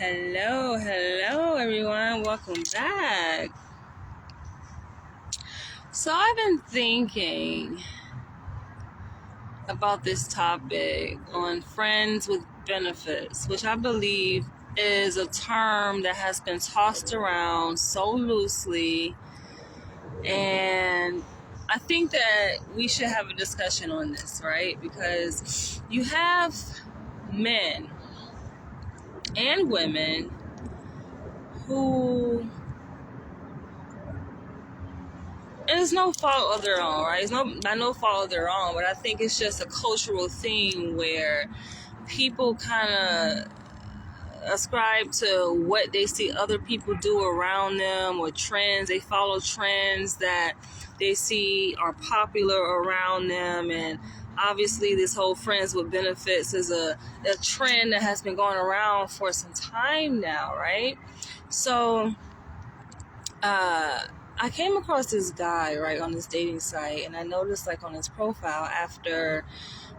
Hello, everyone. Welcome back. So, I've been thinking about this topic on friends with benefits, which I believe is a term that has been tossed around so loosely. And I think that we should have a discussion on this, right? Because you have men and women who, and it's no fault of their own, right? It's not no fault of their own, but I think it's just a cultural thing where people kind of ascribe to what they see other people do around them, or trends. They follow trends that they see are popular around them. And obviously this whole friends with benefits is a trend that has been going around for some time now, right? So I came across this guy, right, on this dating site, and I noticed, like, on his profile, after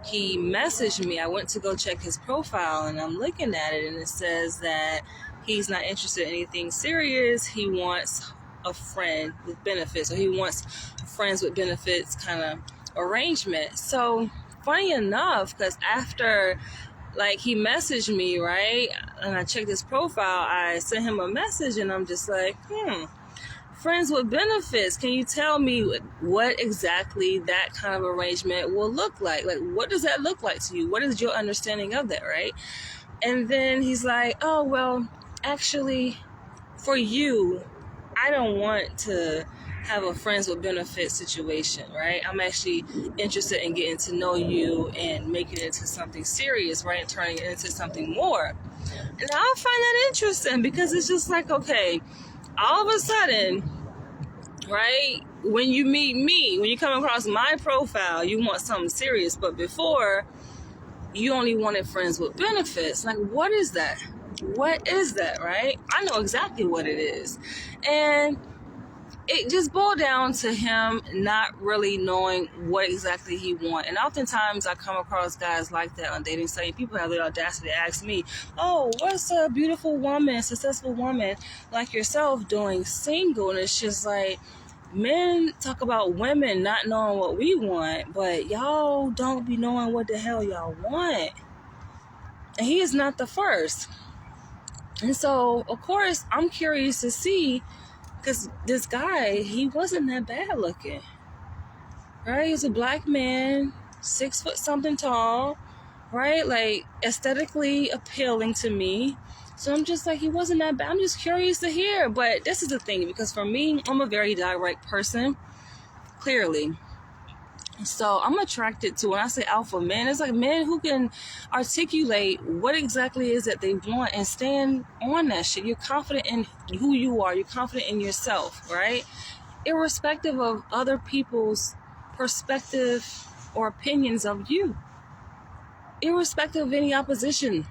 he messaged me, I went to go check his profile, and I'm looking at it, and it says that he's not interested in anything serious. He wants a friend with benefits, or he wants friends with benefits kind of arrangement. So, funny enough, because after, like, he messaged me, right, and I checked his profile, I sent him a message, and I'm just like, friends with benefits, can you tell me what exactly that kind of arrangement will look like? Like, what does that look like to you? What is your understanding of that, right? And then he's like, oh, well, actually, for you, I don't want to have a friends with benefits situation, right? I'm actually interested in getting to know you and making it into something serious, right? And turning it into something more. And I find that interesting because it's just like, okay, all of a sudden, right, when you meet me, when you come across my profile, you want something serious. But before, you only wanted friends with benefits. Like, what is that? What is that, right? I know exactly what it is. And it just boiled down to him not really knowing what exactly he wants. And oftentimes I come across guys like that on dating sites. People have the audacity to ask me, oh, what's a beautiful woman, successful woman like yourself doing single? And it's just like, men talk about women not knowing what we want, but y'all don't be knowing what the hell y'all want. And he is not the first. And so, of course, I'm curious to see, because this guy, he wasn't that bad looking, right? He's a black man, 6 foot something tall, right? Like, aesthetically appealing to me. So I'm just like, he wasn't that bad. I'm just curious to hear. But this is the thing, because for me, I'm a very direct person, clearly. So I'm attracted to, when I say alpha men, it's like men who can articulate what exactly is that they want and stand on that shit. You're confident in who you are. You're confident in yourself, right? Irrespective of other people's perspective or opinions of you. Irrespective of any opposition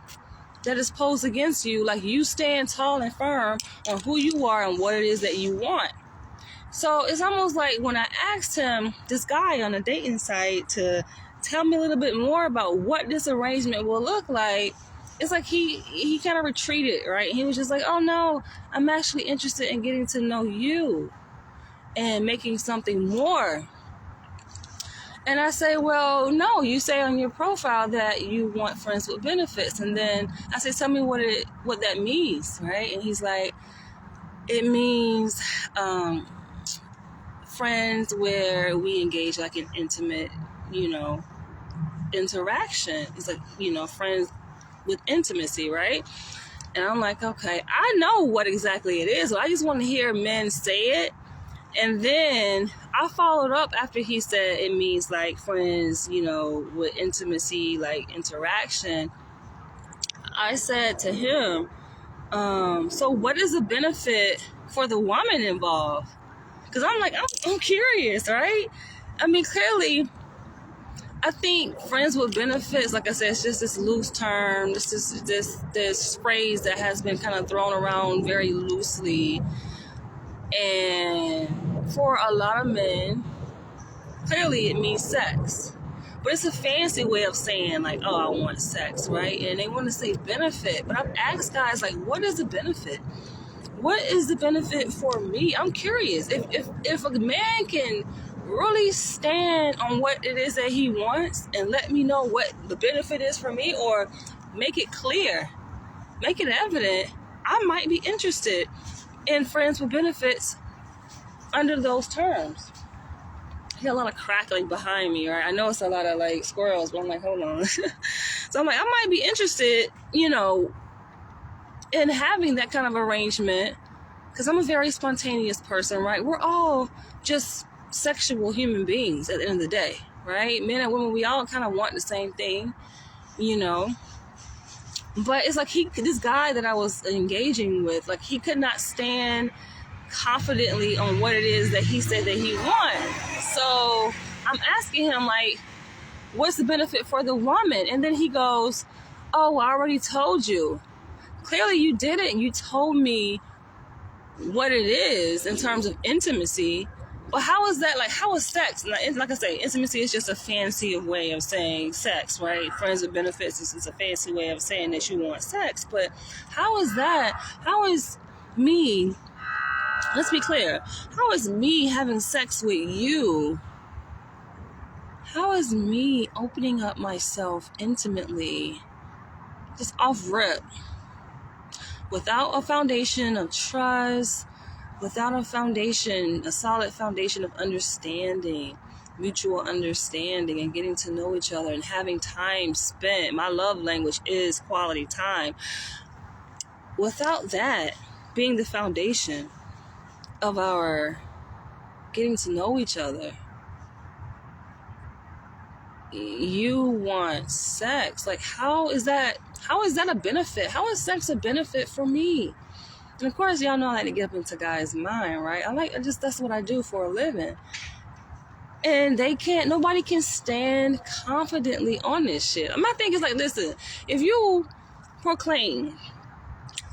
that is posed against you, like, you stand tall and firm on who you are and what it is that you want. So it's almost like when I asked him, this guy on a dating site, to tell me a little bit more about what this arrangement will look like, it's like he kind of retreated, right? He was just like, oh no, I'm actually interested in getting to know you and making something more. And I say, well, no, you say on your profile that you want friends with benefits. And then I say, tell me what that means, right? And he's like, it means friends where we engage, like, in intimate, interaction. It's like, friends with intimacy, right? And I'm like, okay, I know what exactly it is. So I just want to hear men say it. And then I followed up after he said it means, like, friends, with intimacy, like interaction. I said to him, so what is the benefit for the woman involved? Because I'm like, I'm curious, right? I mean, clearly, I think friends with benefits, like I said, it's just this loose term, this phrase that has been kind of thrown around very loosely. And for a lot of men, clearly it means sex. But it's a fancy way of saying like, oh, I want sex, right? And they want to say benefit. But I've asked guys like, what is the benefit? What is the benefit for me? I'm curious. If a man can really stand on what it is that he wants and let me know what the benefit is for me, or make it clear, make it evident, I might be interested in friends with benefits under those terms. I got a lot of crackling behind me, right? I know it's a lot of like squirrels, but I'm like, hold on. So I'm like, I might be interested, in having that kind of arrangement, because I'm a very spontaneous person, right? We're all just sexual human beings at the end of the day, right? Men and women, we all kind of want the same thing, But it's like this guy that I was engaging with, like he could not stand confidently on what it is that he said that he wants. So I'm asking him like, what's the benefit for the woman? And then he goes, oh, I already told you. Clearly you didn't. You told me what it is in terms of intimacy. But how is that, like, how is sex? Like I say, intimacy is just a fancy way of saying sex, right? Friends with benefits is a fancy way of saying that you want sex. But how is that? How is me, let's be clear, how is me having sex with you, how is me opening up myself intimately, just off rip, without a foundation of trust, without a solid foundation of understanding, mutual understanding, and getting to know each other and having time spent? My love language is quality time. Without that being the foundation of our getting to know each other, you want sex. Like, how is that a benefit? How is sex a benefit for me? And of course, y'all know I like to get up into guys' mind, right? That's what I do for a living. And nobody can stand confidently on this shit. My thing is like, listen, if you proclaim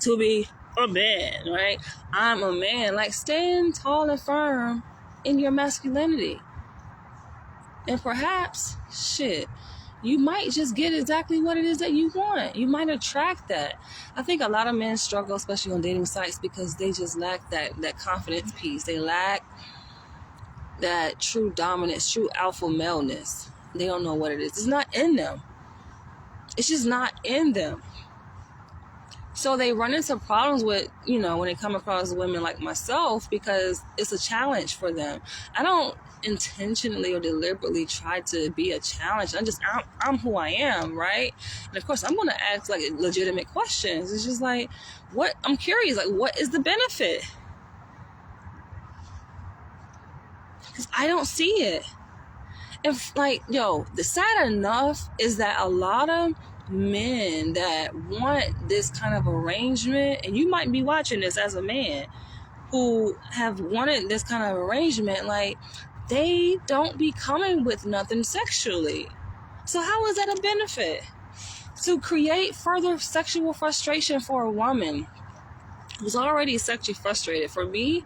to be a man, right? I'm a man. Like, stand tall and firm in your masculinity. And perhaps, you might just get exactly what it is that you want. You might attract that. I think a lot of men struggle, especially on dating sites, because they just lack that confidence piece. They lack that true dominance, true alpha maleness. They don't know what it is. It's not in them. It's just not in them. So they run into problems with, when they come across women like myself, because it's a challenge for them. I don't intentionally or deliberately try to be a challenge. I'm who I am, right? And of course, I'm going to ask like legitimate questions. It's just like, I'm curious, like, what is the benefit? Because I don't see it. And the sad enough is that a lot of men that want this kind of arrangement, and you might be watching this as a man who have wanted this kind of arrangement, like, they don't be coming with nothing sexually. So how is that a benefit? To create further sexual frustration for a woman who's already sexually frustrated. For me,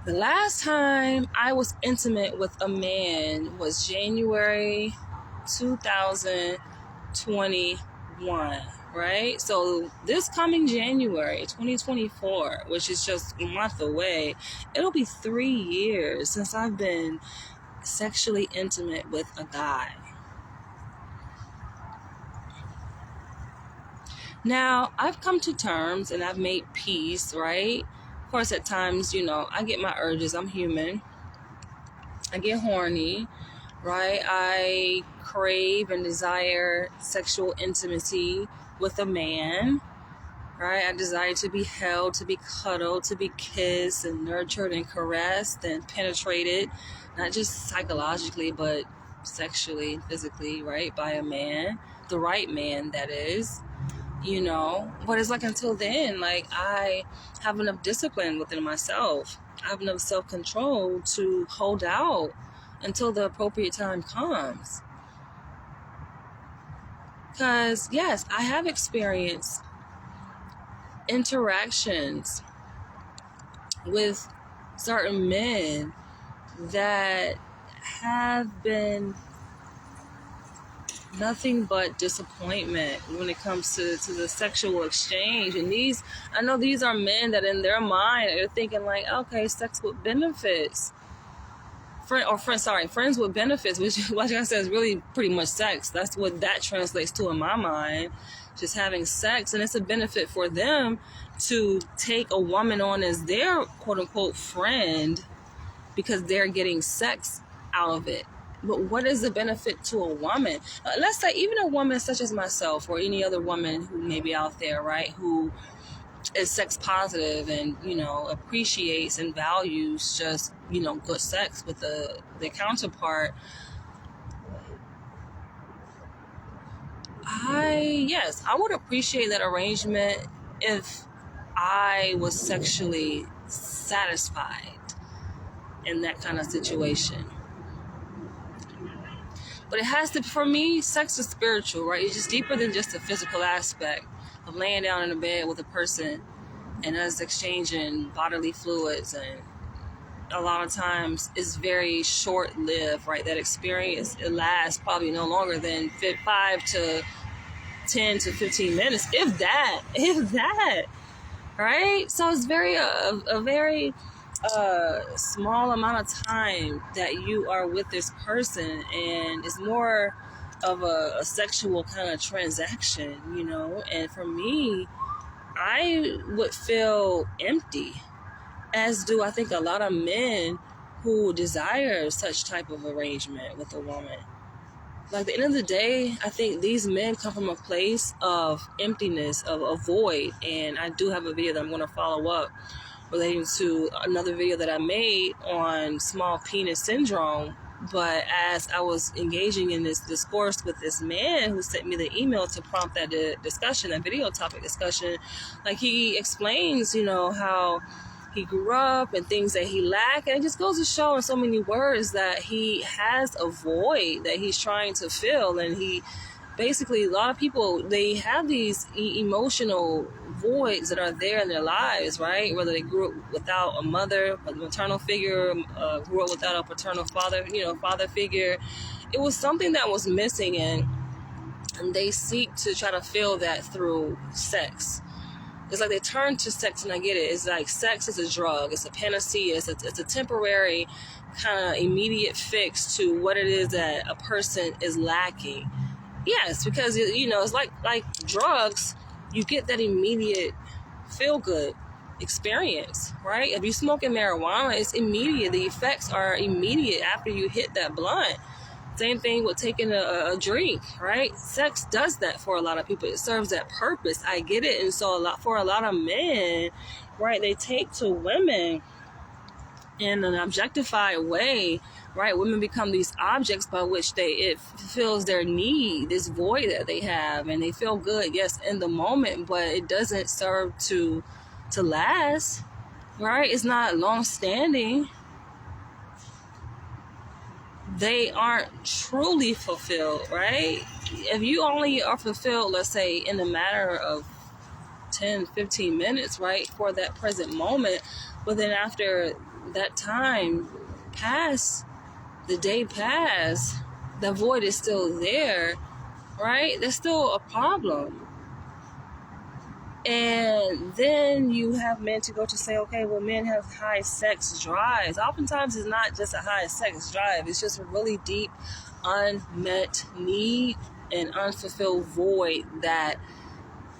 the last time I was intimate with a man was January 2021, right? So this coming January 2024, which is just a month away, it'll be 3 years since I've been sexually intimate with a guy. Now, I've come to terms and I've made peace, right? Of course, at times, I get my urges. I'm human. I get horny, right? I crave and desire sexual intimacy with a man, right? I desire to be held, to be cuddled, to be kissed and nurtured and caressed and penetrated, not just psychologically, but sexually, physically, right? By a man, the right man, that is. But it's like, until then, like, I have enough discipline within myself. I have enough self-control to hold out until the appropriate time comes. Because, yes, I have experienced interactions with certain men that have been nothing but disappointment when it comes to the sexual exchange. And I know these are men that in their mind are thinking like, okay, sex with benefits. Friends with benefits, which, like I said, is really pretty much sex. That's what that translates to in my mind. Just having sex, and it's a benefit for them to take a woman on as their quote unquote friend because they're getting sex out of it. But what is the benefit to a woman? Let's say even a woman such as myself or any other woman who may be out there, right, who is sex positive and, appreciates and values just, good sex with the counterpart. I would appreciate that arrangement if I was sexually satisfied in that kind of situation. But it has to, for me, sex is spiritual, right? It's just deeper than just the physical aspect of laying down in a bed with a person and us exchanging bodily fluids. And a lot of times it's very short-lived, right? That experience, it lasts probably no longer than 5 to 10 to 15 minutes, if that, right? So it's a very small amount of time that you are with this person, and it's more of a sexual kind of transaction, and for me, I would feel empty, as do I think a lot of men who desire such type of arrangement with a woman. Like, at the end of the day, I think these men come from a place of emptiness, of a void, and I do have a video that I'm going to follow up relating to another video that I made on small penis syndrome. But as I was engaging in this discourse with this man who sent me the email to prompt that discussion, that video topic discussion, like, he explains, how he grew up and things that he lacked, and it just goes to show in so many words that he has a void that he's trying to fill. And he basically, a lot of people, they have these emotional voids that are there in their lives, right? Whether they grew up without a mother, a maternal figure, grew up without a paternal father, father figure. It was something that was missing, and they seek to try to fill that through sex. It's like they turn to sex, and I get it. It's like sex is a drug. It's a panacea. It's a temporary kind of immediate fix to what it is that a person is lacking. Yes, because, it's like drugs. You get that immediate feel-good experience, right? If you're smoking marijuana, it's immediate. The effects are immediate after you hit that blunt. Same thing with taking a drink, right? Sex does that for a lot of people. It serves that purpose. I get it. And so for a lot of men, right, they take to women in an objectified way, right? Women become these objects by which it fulfills their need, this void that they have, and they feel good, yes, in the moment, but it doesn't serve to last, right? It's not long-standing. They aren't truly fulfilled, right? If you only are fulfilled, let's say, in a matter of 10, 15 minutes, right, for that present moment, but then after that time pass, the day pass, the void is still there, right? There's still a problem. And then you have men to go to say, okay, well, men have high sex drives. Oftentimes it's not just a high sex drive. It's just a really deep unmet need and unfulfilled void that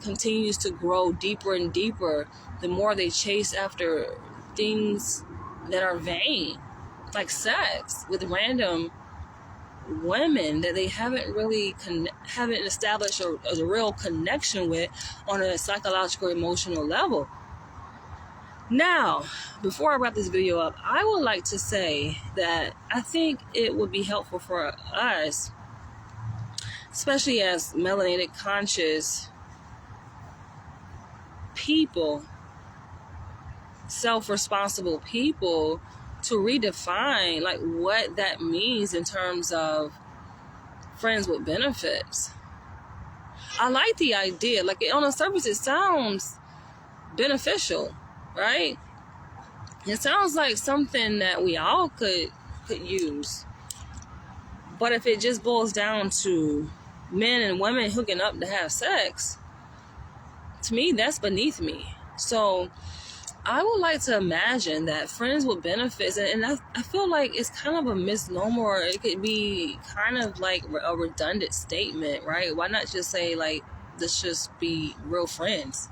continues to grow deeper and deeper the more they chase after things that are vain, like sex with random women that they haven't really haven't established a real connection with on a psychological, emotional level. Now, before I wrap this video up, I would like to say that I think it would be helpful for us, especially as melanated conscious people, self-responsible people, to redefine like what that means in terms of friends with benefits. I like the idea. Like, on the surface, it sounds beneficial, right? It sounds like something that we all could use. But if it just boils down to men and women hooking up to have sex, to me, that's beneath me. So I would like to imagine that friends with benefits, and I feel like it's kind of a misnomer, or it could be kind of like a redundant statement, right? Why not just say, like, let's just be real friends,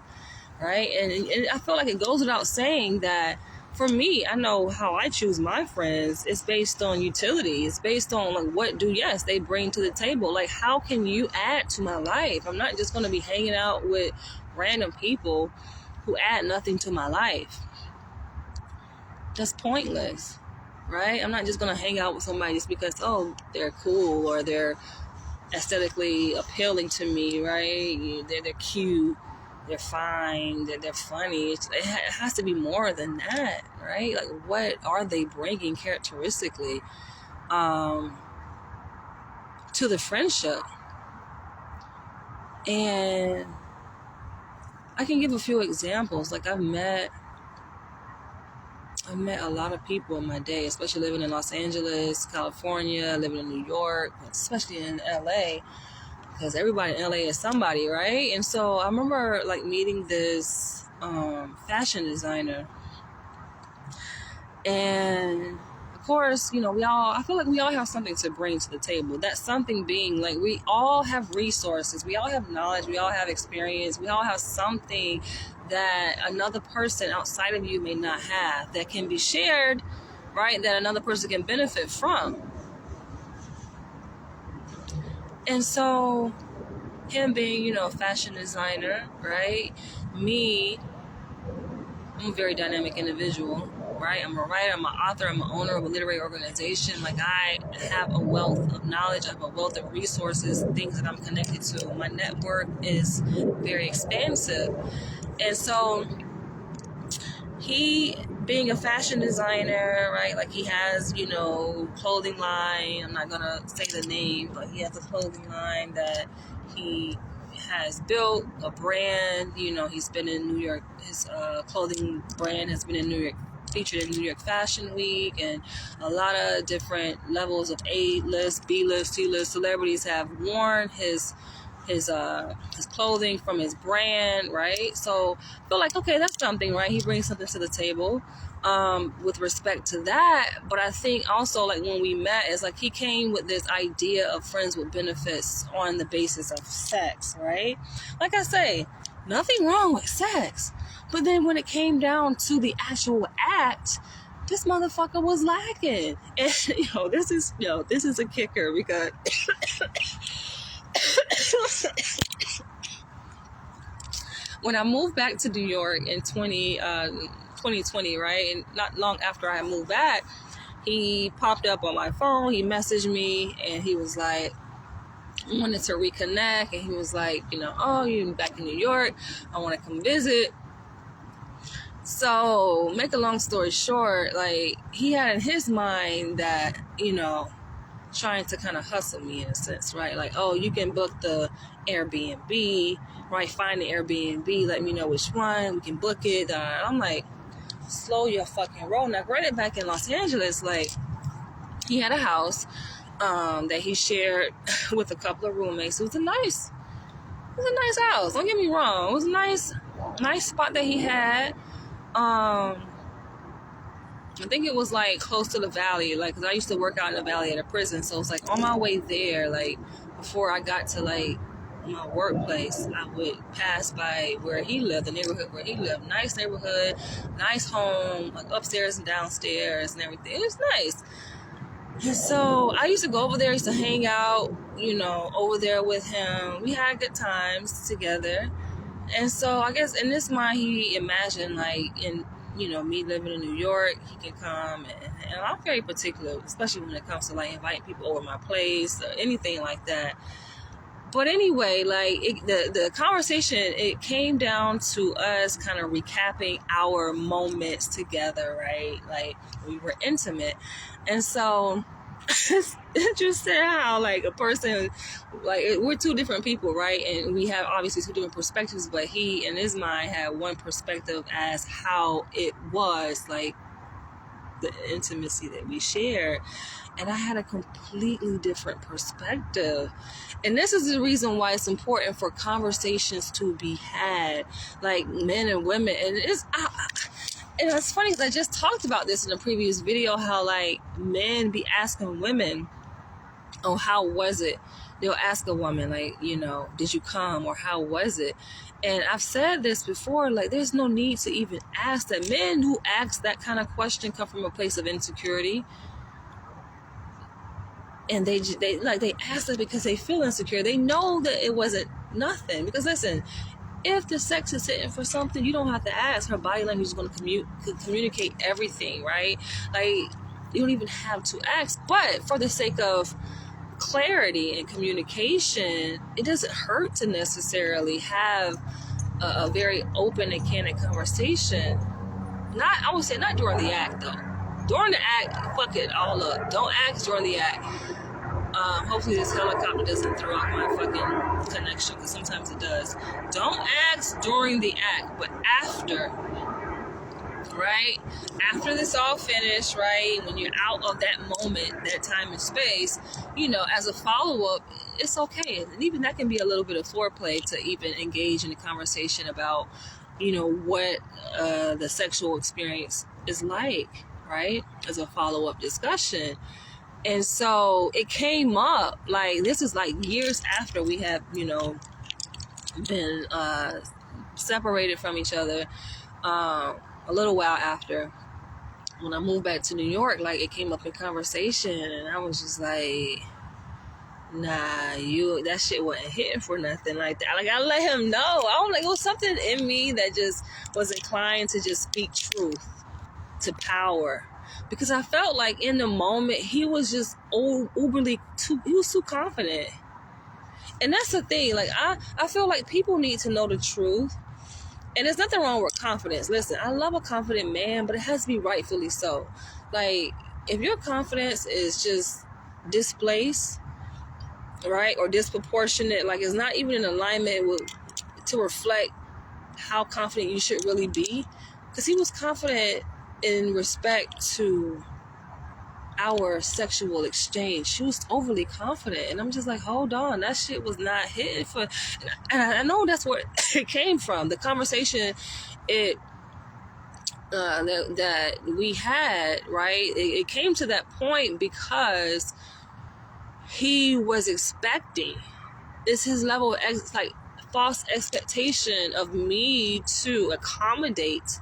right? And I feel like it goes without saying that for me, I know how I choose my friends. It's based on utility. It's based on, like, what do, yes, they bring to the table. Like, how can you add to my life? I'm not just going to be hanging out with random people who add nothing to my life. That's pointless, right? I'm not just going to hang out with somebody just because, oh, they're cool or they're aesthetically appealing to me, right? They're cute. They're fine, they're funny. It has to be more than that, right? Like, what are they bringing characteristically to the friendship? And I can give a few examples. Like, I've met a lot of people in my day, especially living in Los Angeles, California, living in New York, especially in LA. Because everybody in LA is somebody, right? And so I remember, like, meeting this fashion designer. And of course, you know, I feel like we all have something to bring to the table. That something being, like, we all have resources. We all have knowledge. We all have experience. We all have something that another person outside of you may not have that can be shared, right? That another person can benefit from. And so him being, you know, a fashion designer, right? Me, I'm a very dynamic individual, right? I'm a writer, I'm an author, I'm an owner of a literary organization. Like, I have a wealth of knowledge, I have a wealth of resources, things that I'm connected to. My network is very expansive. And so he, being a fashion designer, right? Like, he has, you know, clothing line. I'm not gonna say the name, but he has a clothing line that he has built, a brand. You know, he's been in New York. His clothing brand has been in New York, featured in New York Fashion Week, and a lot of different levels of A-list, B-list, C-list celebrities have worn his clothing from his brand, right? So I feel like, okay, that's something, right? He brings something to the table with respect to that. But I think also, like, when we met, it's like he came with this idea of friends with benefits on the basis of sex, right? Like I say, nothing wrong with sex. But then when it came down to the actual act, this motherfucker was lacking. And, this is a kicker because when I moved back to New York in 2020, right, and not long after I moved back, he popped up on my phone, he messaged me, and he was like, wanted to reconnect, and he was like, oh, you're back in New York, I want to come visit. So, make a long story short, like, he had in his mind that, trying to kind of hustle me in a sense, right? Like, oh, you can book the Airbnb, right? Find the Airbnb, let me know which one, we can book it. I'm like, slow your fucking roll. Now, granted, back in Los Angeles, like, he had a house that he shared with a couple of roommates. It was a nice house. Don't get me wrong. It was a nice spot that he had. I think it was, like, close to the valley, like, because I used to work out in the valley at a prison, so it's like on my way there, like, before I got to, like, my workplace, I would pass by where he lived, the neighborhood where he lived. Nice neighborhood, nice home, like, upstairs and downstairs and everything. It was nice. And so I used to go over there, I used to hang out, over there with him. We had good times together. And so I guess in this mind, he imagined, like, in me living in New York, he can come, and I'm very particular, especially when it comes to, like, inviting people over my place or anything like that. But anyway, like, the conversation, it came down to us kind of recapping our moments together, right? Like, we were intimate. And so it's interesting how, like, a person, like, we're two different people, right? And we have obviously two different perspectives, but he, in his mind, had one perspective as how it was, like, the intimacy that we shared. And I had a completely different perspective. And this is the reason why it's important for conversations to be had, like men and women. And it's funny because I just talked about this in a previous video, how like men be asking women, oh, how was it? They'll ask a woman, like, did you come, or how was it? And I've said this before, like, there's no need to even ask that. Men who ask that kind of question come from a place of insecurity. And they ask it because they feel insecure. They know that it wasn't nothing. Because listen, if the sex is hitting for something, you don't have to ask. Her body language is going to communicate everything, right? Like, you don't even have to ask. But for the sake of clarity and communication, it doesn't hurt to necessarily have a very open and candid conversation. I would say not during the act, though. During the act, fuck it all up. Don't ask during the act. Hopefully this helicopter doesn't throw off my fucking connection, because sometimes it does. Don't ask during the act, but after, right? After this all finished, right? When you're out of that moment, that time and space, as a follow-up, it's okay. And even that can be a little bit of foreplay to even engage in a conversation about, what the sexual experience is like, right? As a follow-up discussion. And so it came up, like, this is like years after we have, been separated from each other, a little while after. When I moved back to New York, like, it came up in conversation, and I was just like, nah, that shit wasn't hitting for nothing like that. Like, I let him know. I was like, it was something in me that just was inclined to just speak truth to power. Because I felt like in the moment, he was just he was too confident. And that's the thing. Like, I feel like people need to know the truth. And there's nothing wrong with confidence. Listen, I love a confident man, but it has to be rightfully so. Like, if your confidence is just displaced, right, or disproportionate, like it's not even in alignment to reflect how confident you should really be. Because he was confident in respect to our sexual exchange. She was overly confident, and I'm just like, hold on, that shit was not hitting for. And I know that's where it came from. The conversation that we had, right? It came to that point because he was expecting. It's his level of false expectation of me to accommodate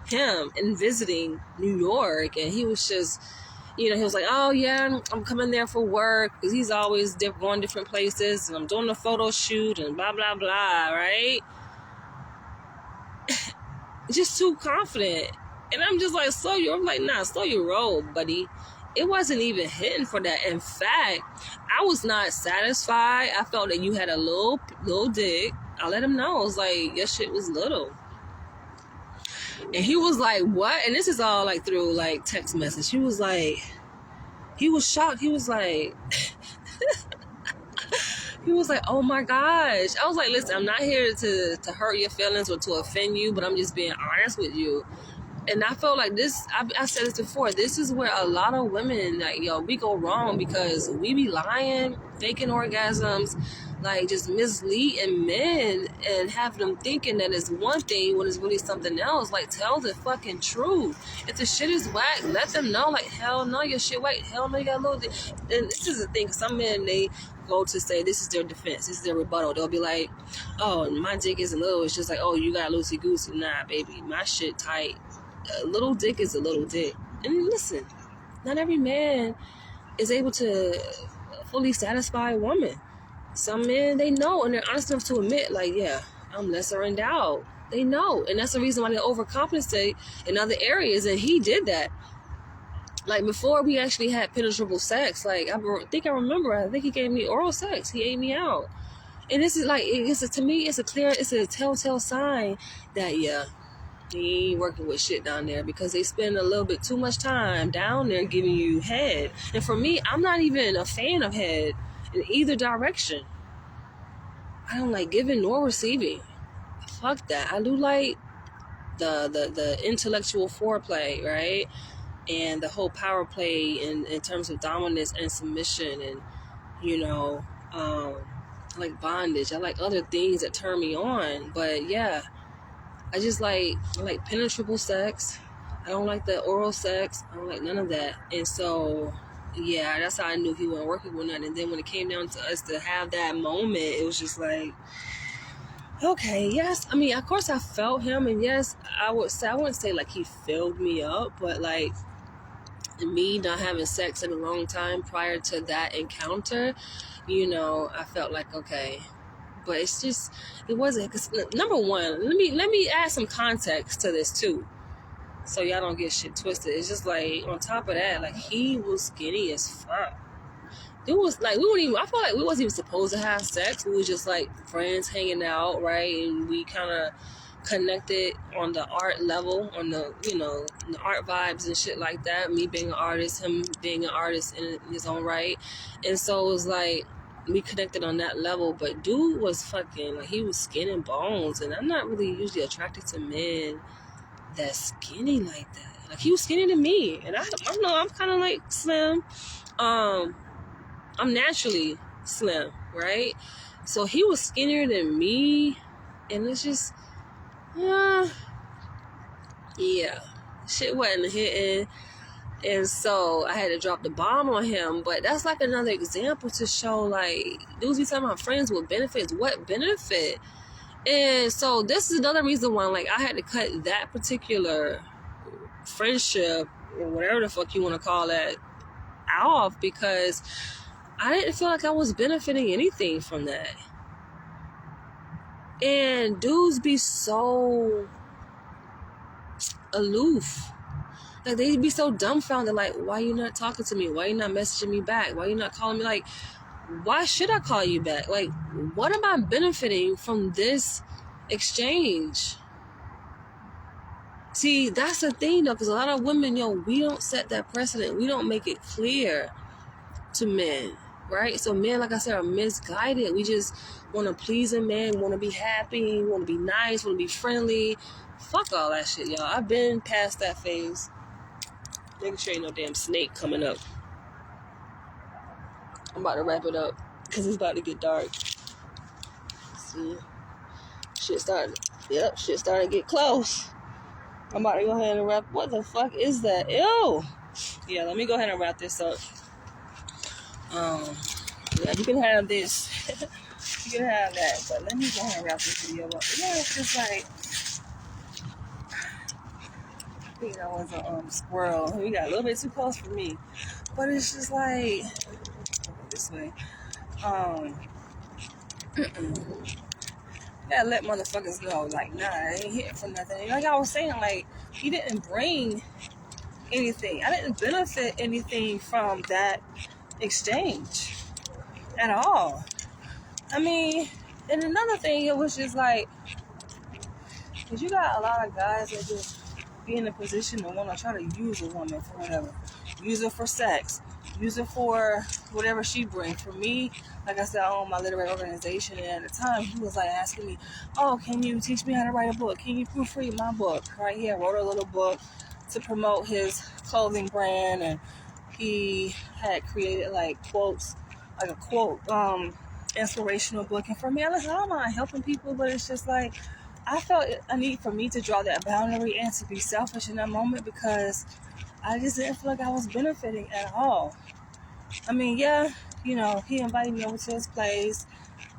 him in visiting New York. And he was just, he was like, oh yeah, I'm coming there for work, because he's always going different places, and I'm doing a photo shoot and blah blah blah, right? Just too confident. And I'm just like, I'm like, nah, slow your roll, buddy. It wasn't even hitting for that. In fact, I was not satisfied. I felt that you had a little dick. I let him know. I was like, your shit was little. And he was like, what? And this is all like through like text message. He was like, he was shocked. He was like, oh my gosh. I was like, listen, I'm not here to hurt your feelings or to offend you, but I'm just being honest with you. And I felt like this, I said this before, this is where a lot of women, like, we go wrong, because we be lying, faking orgasms, like just misleading men and have them thinking that it's one thing when it's really something else. Like, tell the fucking truth. If the shit is whack, let them know, like, hell no, your shit whack, hell no, you got a little dick. And this is the thing, some men, they go to say, this is their defense, this is their rebuttal. They'll be like, oh, my dick isn't little. It's just like, oh, you got loosey-goosey. Nah, baby, my shit tight. A little dick is a little dick. And listen, not every man is able to fully satisfy a woman. Some men, they know, and they're honest enough to admit, like, yeah, I'm lesser endowed. They know, and that's the reason why they overcompensate in other areas. And he did that. Like, before we actually had penetrable sex, like, I think he gave me oral sex. He ate me out. And this is like, to me, it's a telltale sign that, yeah, he ain't working with shit down there, because they spend a little bit too much time down there giving you head. And for me, I'm not even a fan of head in either direction. I don't like giving nor receiving. Fuck that. I do like the intellectual foreplay, right? and the whole power play in terms of dominance and submission, and you know, like bondage. I like other things that turn me on, but yeah, I just I like penetrable sex. I don't like the oral sex. I don't like none of that. And so, yeah, that's how I knew he wasn't working with nothing. And then when it came down to us to have that moment, it was just like, okay, yes. I mean, of course I felt him, and yes, I wouldn't say like he filled me up, but like me not having sex in a long time prior to that encounter, you know, I felt like, okay. But it's just, it wasn't, because number one, let me add some context to this too, so y'all don't get shit twisted. It's just like, on top of that, like, he was skinny as fuck. It was like, I felt like we wasn't even supposed to have sex. We was just like friends hanging out, right? And we kind of connected on the art level, on the, you know, the art vibes and shit like that. Me being an artist, him being an artist in his own right. And so it was like, we connected on that level, but dude was fucking, like, he was skin and bones, and I'm not really usually attracted to men that skinny like that. Like, he was skinny to me, and I know I'm kind of like slim. I'm naturally slim, right? So he was skinnier than me, and it's just, yeah, shit wasn't hitting. And so I had to drop the bomb on him. But that's like another example to show, like, dudes be talking about friends with benefits. What benefit? And so this is another reason why, like, I had to cut that particular friendship, or whatever the fuck you want to call that, off, because I didn't feel like I was benefiting anything from that. And dudes be so aloof. Like, they'd be so dumbfounded, like, why you not talking to me? Why you not messaging me back? Why you not calling me? Like, why should I call you back? Like, what am I benefiting from this exchange? See, that's the thing, though, because a lot of women, we don't set that precedent. We don't make it clear to men, right? So men, like I said, are misguided. We just want to please a man, want to be happy, want to be nice, want to be friendly. Fuck all that shit, y'all. I've been past that phase. Making sure ain't no damn snake coming up. I'm about to wrap it up because it's about to get dark. See, shit started to get close. I'm about to go ahead and wrap. What the fuck is that? Ew. Yeah, let me go ahead and wrap this up. Yeah, you can have this. You can have that, but let me go ahead and wrap this video up. Yeah, it's just like, I think that was a squirrel. He got a little bit too close for me, but it's just like, this way. Gotta let motherfuckers know, like, nah, I ain't hitting for nothing. Like I was saying, like, he didn't bring anything. I didn't benefit anything from that exchange at all. I mean, and another thing, it was just like, because you got a lot of guys that just be in a position to want to try to use a woman for whatever. Use her for sex. Use her for whatever she brings. For me, like I said, I own my literary organization, and at the time, he was like asking me, oh, can you teach me how to write a book? Can you proofread my book? Right here, I wrote a little book to promote his clothing brand, and he had created like quotes, like a quote, inspirational book. And for me, I don't mind helping people, but it's just like, I felt a need for me to draw that boundary and to be selfish in that moment, because I just didn't feel like I was benefiting at all. I mean, yeah, he invited me over to his place.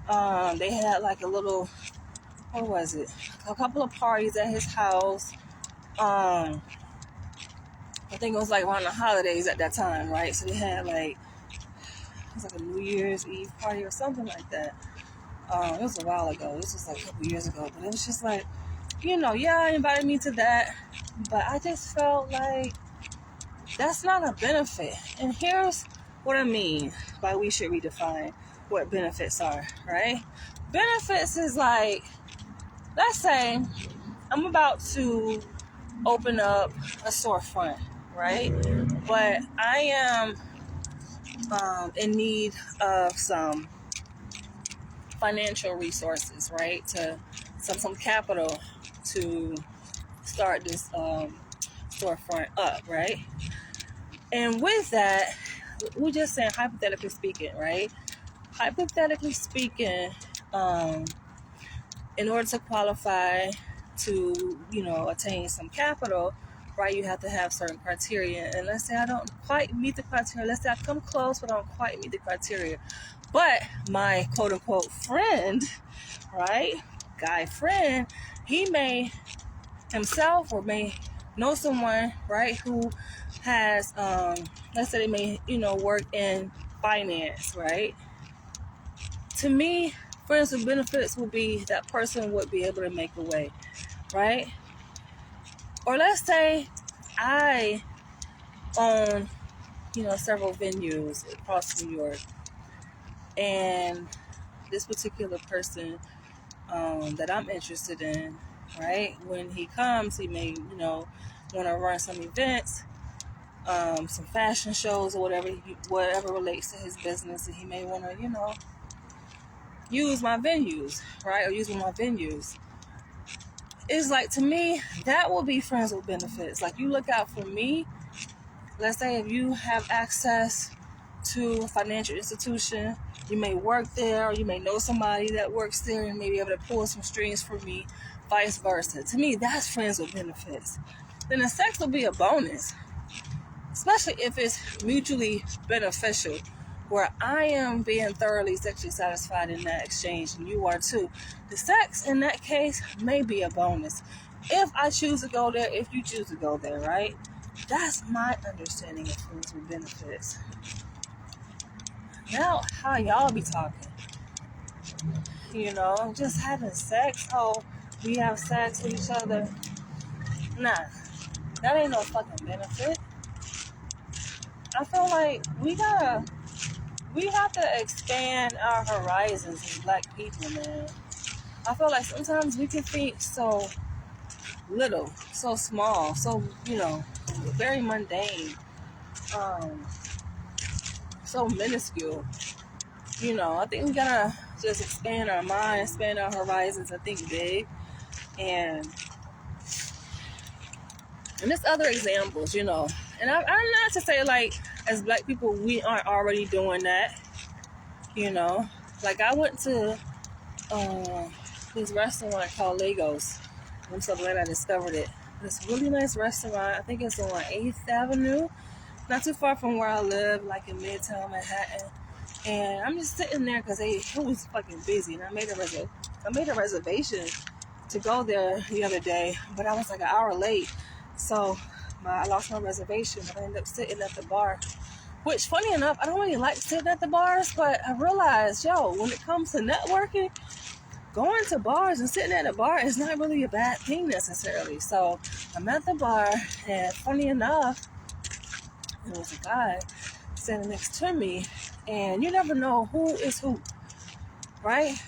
They had like a little, what was it? A couple of parties at his house. I think it was like around the holidays at that time, right? So they had like, it was like a New Year's Eve party or something like that. It was a while ago. This was like a couple years ago. But it was just like, yeah, invited me to that. But I just felt like that's not a benefit. And here's what I mean by we should redefine what benefits are, right? Benefits is like, let's say I'm about to open up a storefront, right? But I am in need of some financial resources, right? To some capital to start this storefront up, right? And with that, we're just saying hypothetically speaking, right? Hypothetically speaking, in order to qualify to, attain some capital, right, you have to have certain criteria. And let's say I don't quite meet the criteria. Let's say I come close, but I don't quite meet the criteria. But my quote unquote friend, right, guy friend, he may himself or may know someone, right, who has, let's say they may, work in finance, right? To me, friends with benefits would be that person would be able to make a way, right? Or let's say I own, several venues across New York, and this particular person that I'm interested in, right? When he comes, he may, want to run some events, some fashion shows or whatever relates to his business, and he may want to, use my venues, right? Or use one of my venues. It's like, to me, that will be friends with benefits. Like, you look out for me. Let's say if you have access to a financial institution, you may work there, or you may know somebody that works there and may be able to pull some strings for me, vice versa. To me, that's friends with benefits. Then the sex will be a bonus, especially if it's mutually beneficial, where I am being thoroughly sexually satisfied in that exchange and you are too. The sex in that case may be a bonus. If I choose to go there, if you choose to go there, right? That's my understanding of friends with benefits. Now, how y'all be talking? Just having sex. Oh, we have sex with each other. Nah, that ain't no fucking benefit. I feel like we have to expand our horizons as Black people, man. I feel like sometimes we can think so little, so small, so, very mundane, so minuscule. I think we gotta just expand our minds, expand our horizons, and think big. And there's other examples, and I'm not to say, like, as Black people, we aren't already doing that, Like, I went to this restaurant called Lagos. I'm so glad I discovered it. This really nice restaurant. I think it's on 8th Avenue, not too far from where I live, like in Midtown Manhattan. And I'm just sitting there because it was fucking busy, and I made a reservation to go there the other day, but I was like an hour late, so I lost my reservation. But I ended up sitting at the bar, which, funny enough, I don't really like sitting at the bars, but I realized, when it comes to networking, going to bars and sitting at a bar is not really a bad thing necessarily. So I'm at the bar, and funny enough, there was a guy standing next to me, and you never know who is who, right?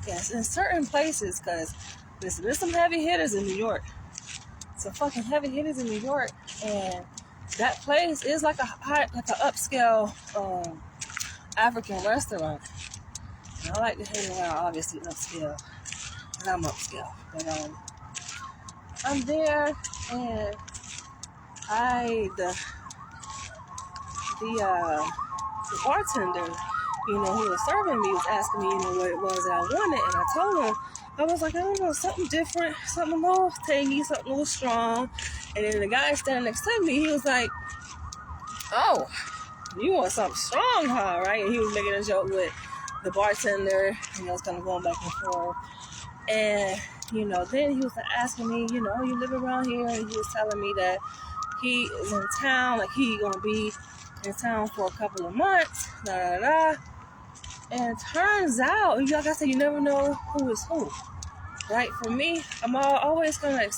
Yes, in certain places, because listen, there's some heavy hitters in New York. Some fucking heavy hitters in New York, and that place is like a upscale African restaurant. And I like to hang around, obviously, upscale, and I'm upscale. But I'm there, and the bartender, who was serving me, was asking me, what it was that I wanted, and I told him, I was like, I don't know, something different, something a little tangy, something a little strong. And then the guy standing next to me, he was like, oh, you want something strong, huh? Right? And he was making a joke with the bartender, and I was kind of going back and forth. And, then he was asking me, you live around here? And he was telling me that he is in town, like he gonna be in town for a couple of months, And it turns out, like I said, you never know who is who, right? For me, I'm always going to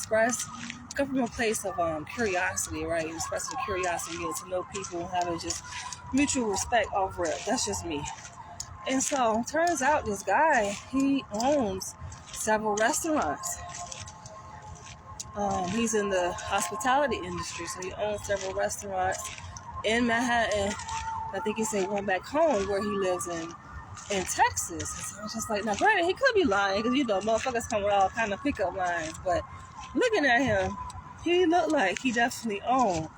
come from a place of curiosity, right? Expressing curiosity, getting to know people, having just mutual respect over it. That's just me. And so, turns out this guy, he owns several restaurants. He's in the hospitality industry, so he owns several restaurants in Manhattan. I think he said one back home where he lives in Texas. So I was just like, now granted, he could be lying, because motherfuckers come with all kind of pickup lines, but looking at him, he looked like he definitely owned.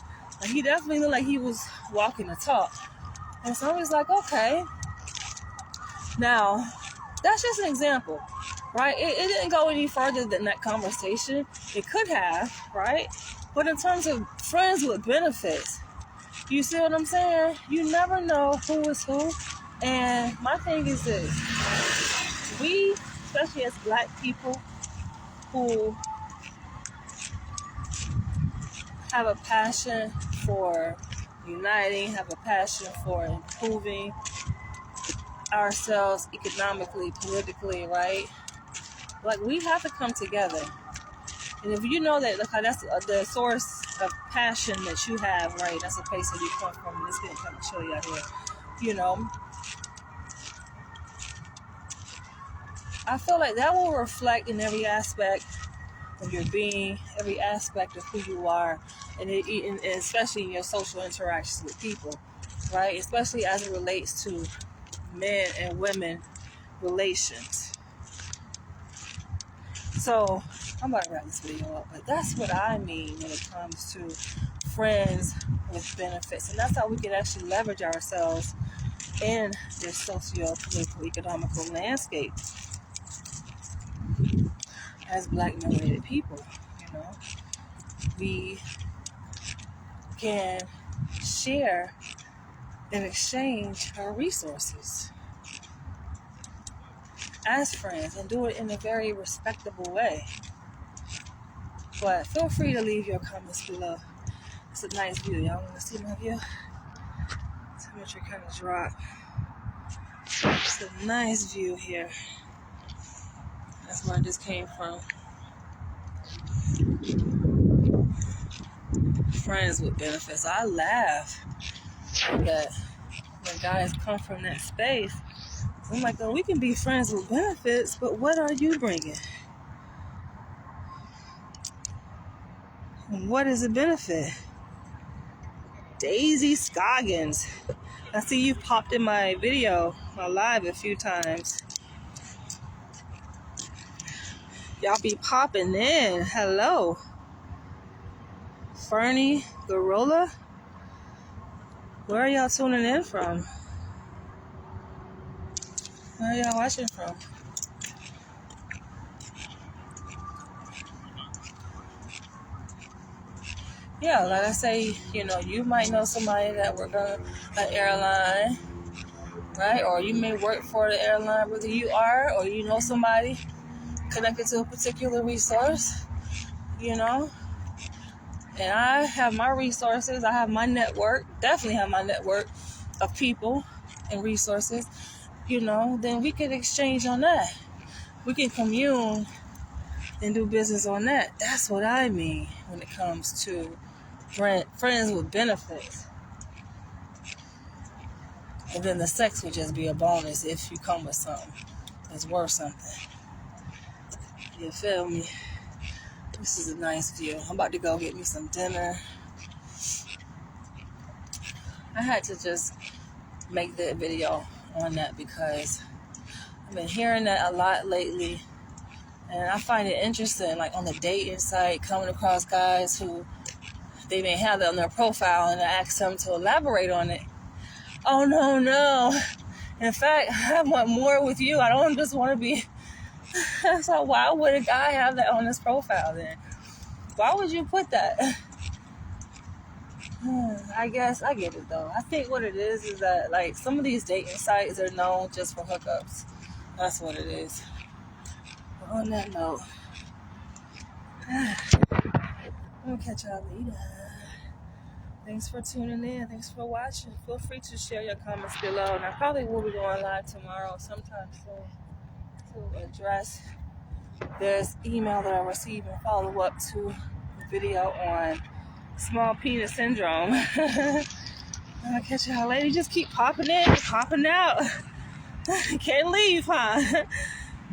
Like, he definitely looked like he was walking the talk. And so I was like, okay. Now, that's just an example, right? It didn't go any further than that conversation. It could have, right? But in terms of friends with benefits, you see what I'm saying? You never know who is who. And my thing is this. We, especially as Black people who have a passion for uniting, have a passion for improving ourselves economically, politically, right? Like, we have to come together. And if you know that, like, that's the source of passion that you have, right? That's the place that you come from. Let's get kind of chilly out here. You know, I feel like that will reflect in every aspect of your being, every aspect of who you are, and especially in your social interactions with people, right? Especially as it relates to men and women relations. So I'm about to wrap this video up, but that's what I mean when it comes to friends with benefits. And that's how we can actually leverage ourselves in this socio-political, economical landscape as Black melanated people. You know, we can share and exchange our resources as friends and do it in a very respectable way. But feel free to leave your comments below. It's a nice view. Y'all want to see my view? Temperature kind of dropped. It's a nice view here. That's where I just came from. Friends with benefits. I laugh that when guys come from that space, I'm like, oh, we can be friends with benefits, but what are you bringing? And what is a benefit? Daisy Scoggins. I see you popped in my video, my live a few times. Y'all be popping in. Hello. Fernie Garola. Where are y'all tuning in from? Where are y'all watching from? Yeah, like I say, you know, you might know somebody that work on an airline, right? Or you may work for the airline, whether you are or you know somebody connected to a particular resource, you know. And I have my resources. I have my network. Definitely have my network of people and resources, you know. Then we can exchange on that. We can commune and do business on that. That's what I mean when it comes to friends with benefits. And then the sex would just be a bonus if you come with something that's worth something. You feel me? This is a nice view. I'm about to go get me some dinner. I had to just make the video on that because I've been hearing that a lot lately. And I find it interesting, like on the dating site, coming across guys who they may have that on their profile and I ask them to elaborate on it. Oh, no. In fact, I want more with you. I don't just want to be... So why would a guy have that on his profile then? Why would you put that? I guess I get it though. I think what it is that like some of these dating sites are known just for hookups. That's what it is. But on that note, I'm gonna catch y'all later. Thanks for tuning in. Thanks for watching. Feel free to share your comments below. And I probably will be going live tomorrow sometime soon to address this email that I received and follow up to the video on small penis syndrome. I'll catch y'all later. Just keep popping in, popping out. Can't leave, huh?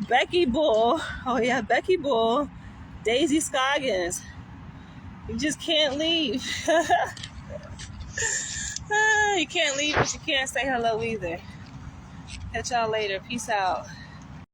Becky Bull. Oh yeah, Becky Bull. Daisy Scoggins. You just can't leave. You can't leave, but you can't say hello either. Catch y'all later. Peace out.